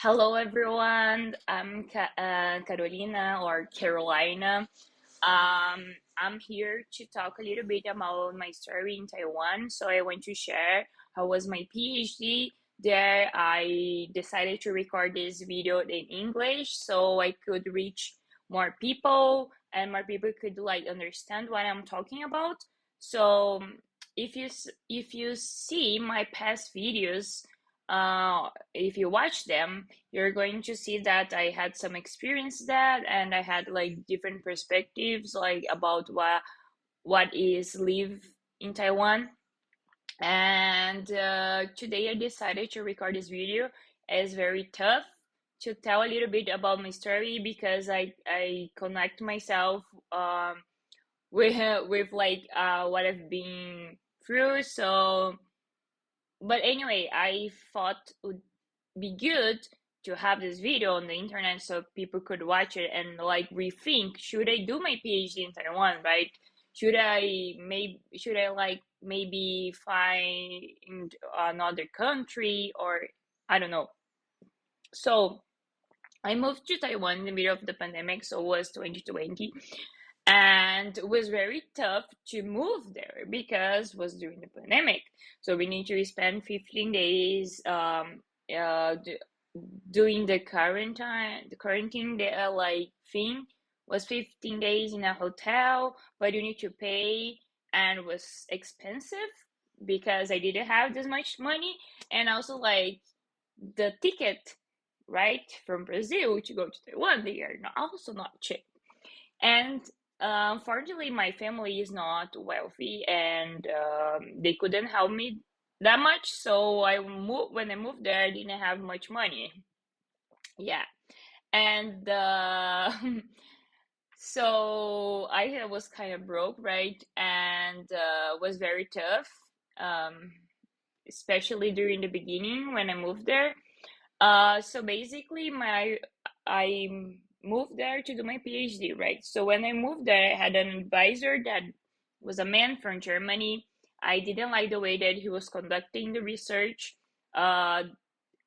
Hello, everyone. I'm Carolina or Carolina. I'm here to talk a little bit about my story in Taiwan. So I want to share how was my PhD there. I decided to record this video in English so I could reach more people and more people could like understand what I'm talking about. So if you see my past videos, if you watch them, you're going to see that I had some experience that and I had like different perspectives like about what is live in Taiwan. And today I decided to record this video. It's very tough to tell a little bit about my story because I connect myself with like what I've been through. So but anyway, I thought it would be good to have this video on the internet so people could watch it and like rethink, should I do my PhD in Taiwan, right? Should I like maybe find another country, or I don't know. So I moved to Taiwan in the middle of the pandemic, so it was 2020, and it was very tough to move there because it was during the pandemic. So we need to spend 15 days doing the quarantine like thing was 15 days in a hotel, but you need to pay and it was expensive because I didn't have this much money, and also like the ticket right from Brazil to go to Taiwan, they are also not cheap. And unfortunately, my family is not wealthy, and they couldn't help me that much. So I moved when I moved there. I didn't have much money. Yeah, and so I was kind of broke, right? And was very tough, um, especially during the beginning when I moved there. So basically, my I moved there to do my PhD, right? So when I moved there, I had an advisor that was a man from Germany. I didn't like the way that he was conducting the research, uh,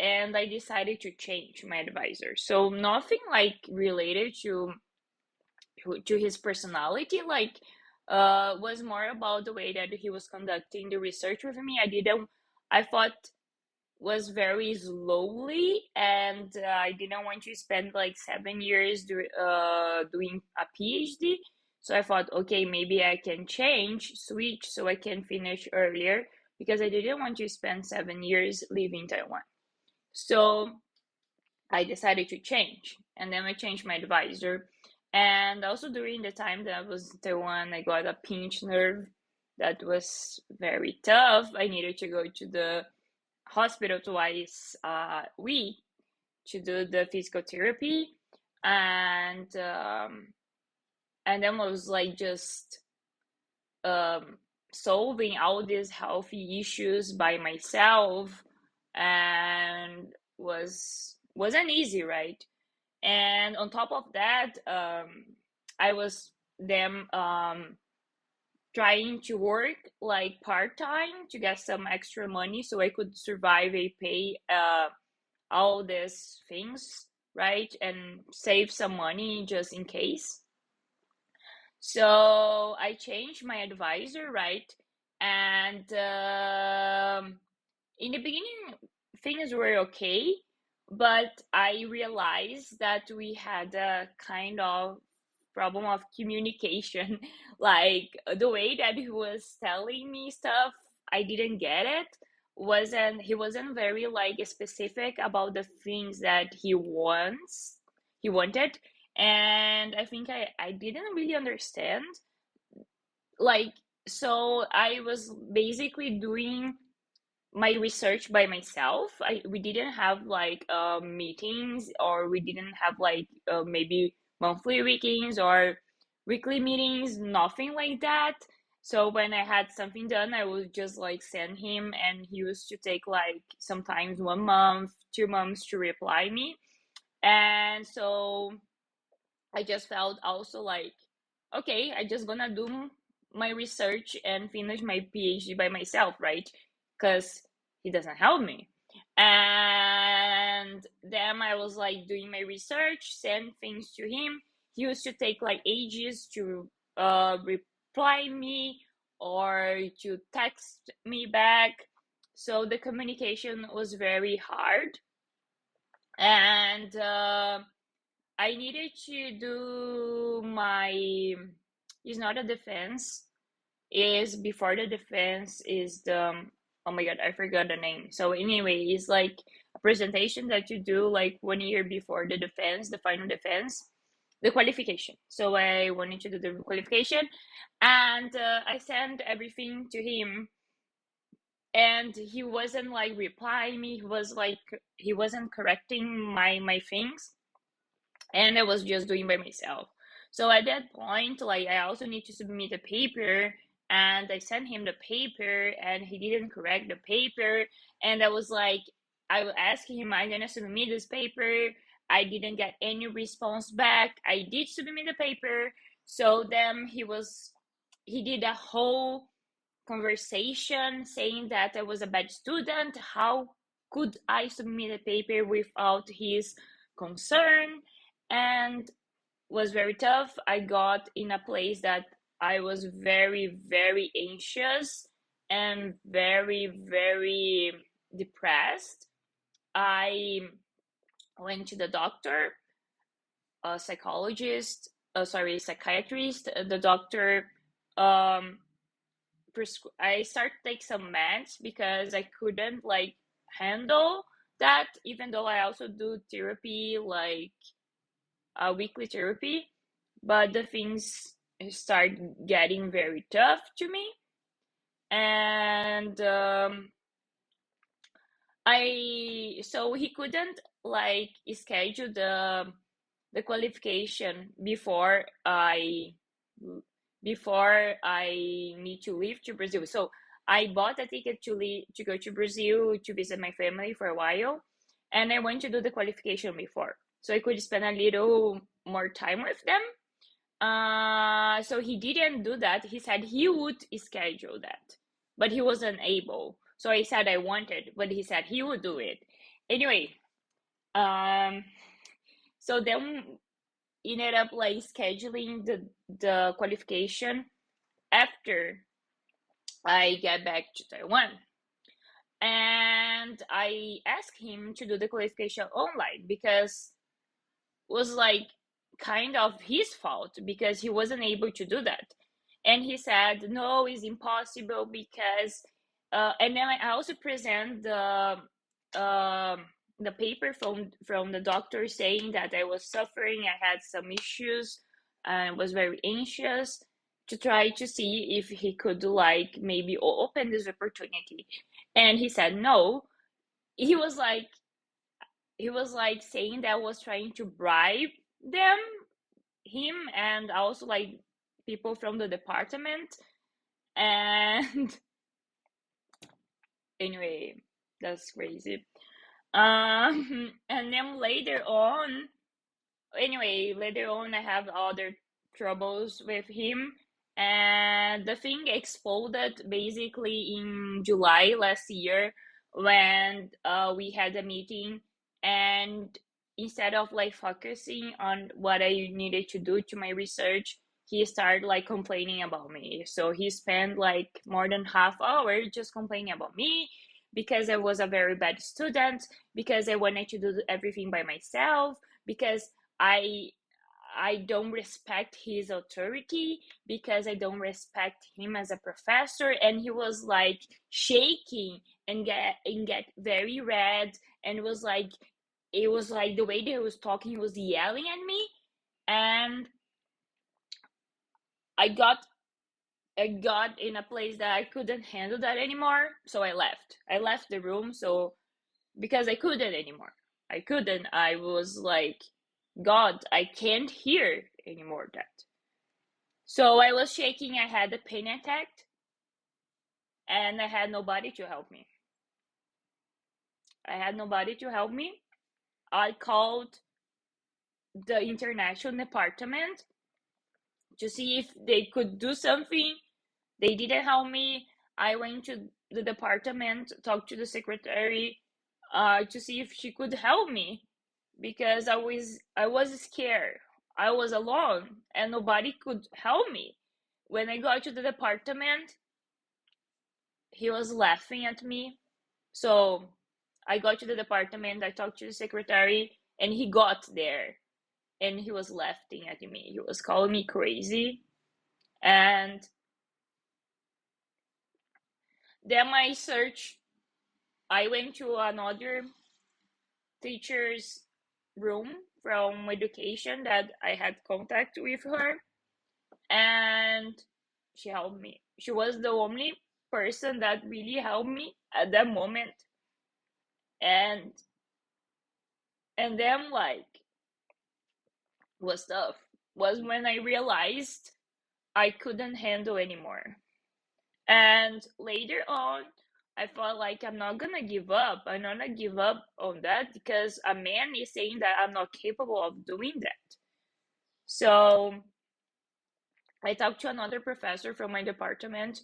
and I decided to change my advisor. So nothing like related to his personality, like was more about the way that he was conducting the research with me. I thought was very slowly, and I didn't want to spend like 7 years doing a PhD. So I thought, okay, maybe I can switch so I can finish earlier because I didn't want to spend 7 years living Taiwan. So I decided to change, and then I changed my advisor. And also during the time that I was in Taiwan, I got a pinched nerve that was very tough. I needed to go to the hospital twice a week to do the physical therapy, and and then was like just um, solving all these healthy issues by myself, and wasn't easy, right? And on top of that, I was them trying to work like part time to get some extra money so I could survive and pay all these things, right? And save some money just in case. So I changed my advisor, right? And in the beginning, things were okay, but I realized that we had a kind of problem of communication. Like the way that he was telling me stuff, I didn't get it. Wasn't He wasn't very like specific about the things that he wanted, and I think I didn't really understand. Like, so I was basically doing my research by myself. We didn't have like meetings, or we didn't have like maybe monthly meetings or weekly meetings, nothing like that. So when I had something done, I would just like send him, and he used to take like sometimes 1 month, 2 months to reply me. And so I just felt also like, okay, I just gonna do my research and finish my PhD by myself, right? Because he doesn't help me. And then I was like doing my research, send things to him. He used to take like ages to reply me or to text me back. So the communication was very hard. And I needed to do my, it's not a defense, is before the defense is the, oh my god, I forgot the name. So anyway, it's like a presentation that you do like 1 year before the defense, the final defense, the qualification. So I wanted to do the qualification, and I sent everything to him, and he wasn't like replying me. He was like, he wasn't correcting my things, and I was just doing by myself. So at that point, like I also need to submit a paper, and I sent him the paper, and he didn't correct the paper, and I was like, I will ask him, I'm gonna submit this paper. I didn't get any response back. I did submit the paper, so then he did a whole conversation saying that I was a bad student. How could I submit a paper without his concern? And was very tough. I got in a place that I was very, very anxious and very, very depressed. I went to the doctor, a psychologist, sorry, psychiatrist. The doctor, um, I started to take some meds because I couldn't like handle that, even though I also do therapy, like weekly therapy, but the things start getting very tough to me. And I so he couldn't like schedule the qualification before I need to leave to Brazil. So I bought a ticket to go to Brazil to visit my family for a while, and I went to do the qualification before, so I could spend a little more time with them. So he didn't do that. He said he would schedule that, but he wasn't able. So I said I wanted, but he said he would do it. Anyway, um, so then ended up like scheduling the qualification after I get back to Taiwan. And I asked him to do the qualification online because it was like kind of his fault because he wasn't able to do that. And he said, no, it's impossible because, and then I also present the paper from the doctor saying that I was suffering, I had some issues, and was very anxious to try to see if he could like maybe open this opportunity. And he said no. He was like saying that I was trying to bribe them, him, and also like people from the department. And anyway, that's crazy. And then later on, I have other troubles with him, and the thing exploded basically in July last year when we had a meeting, and instead of like focusing on what I needed to do to my research, he started like complaining about me. So he spent like more than half hour just complaining about me because I was a very bad student, because I wanted to do everything by myself, because I I don't respect his authority, because I don't respect him as a professor. And he was like shaking and get very red, and it was like the way that he was talking, he was yelling at me. And I got I got in a place that I couldn't handle that anymore, so I left the room. So because I couldn't anymore. I couldn't. I was like, God, I can't hear anymore that. So I was shaking. I had a panic attack, and I had nobody to help me. I had nobody to help me. I called the international department to see if they could do something. They didn't help me. I went to the department, talked to the secretary. to see if she could help me because I was scared. I was alone and nobody could help me. When I got to the department, he was laughing at me. So I got to the department, I talked to the secretary, and he got there and he was laughing at me. He was calling me crazy. And then I went to another teacher's room from education that I had contact with her, and she helped me. She was the only person that really helped me at that moment. And then like was tough was when I realized I couldn't handle anymore. And later on, I felt like I'm not gonna give up. I'm not gonna give up on that because a man is saying that I'm not capable of doing that. So I talked to another professor from my department,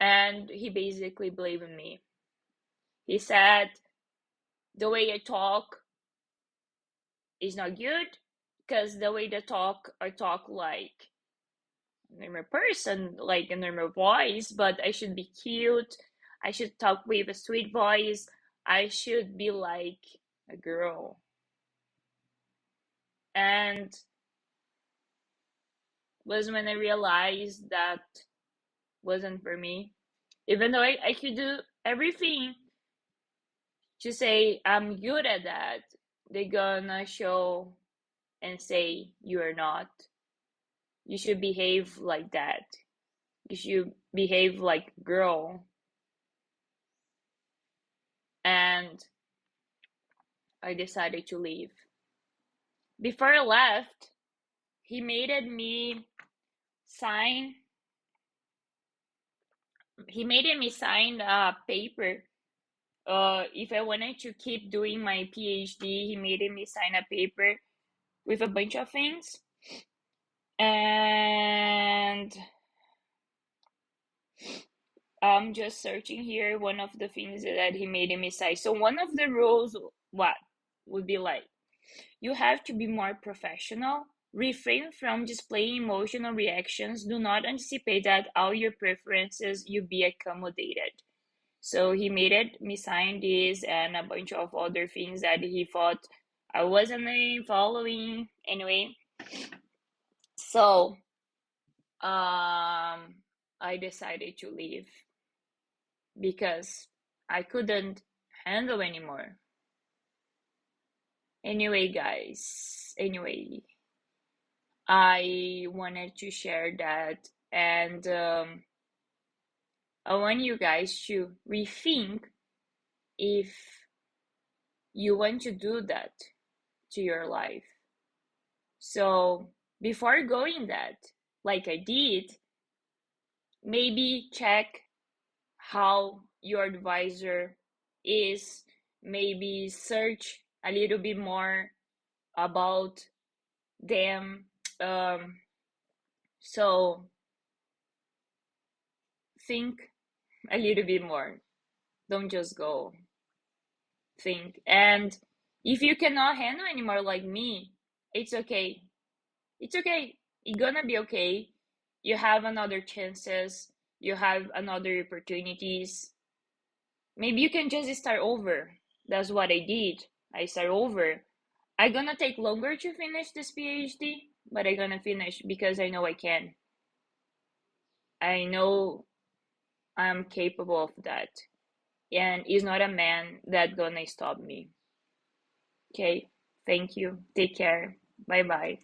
and he basically blamed me. He said the way I talk is not good because the way I talk like a normal person, like a normal voice, but I should be cute. I should talk with a sweet voice. I should be like a girl. And was when I realized that wasn't for me. Even though I could do everything to say I'm good at that, they're gonna show and say you are not. You should behave like that. You should behave like a girl. And I decided to leave. Before I left, he made me sign he made me sign a paper. If I wanted to keep doing my PhD, he made me sign a paper with a bunch of things. And I'm just searching here one of the things that he made me sign. So one of the rules, what would be like, you have to be more professional. Refrain from displaying emotional reactions. Do not anticipate that all your preferences will be accommodated. So he made me sign this and a bunch of other things that he thought I wasn't following. Anyway, so I decided to leave because I couldn't handle anymore. Anyway, guys, I wanted to share that, and I want you guys to rethink if you want to do that to your life. So before going that, like I did, maybe check how your advisor is, maybe search a little bit more about them. Um, so think a little bit more. Don't just go. Think. And if you cannot handle anymore like me, it's okay. It's okay. It's gonna be okay. You have another chances. You have another opportunities. Maybe you can just start over. That's what I did. I start over. I gonna take longer to finish this PhD, but I gonna finish because I know I can. I know I'm capable of that. And it's not a man that gonna stop me. Okay? Thank you. Take care. Bye bye.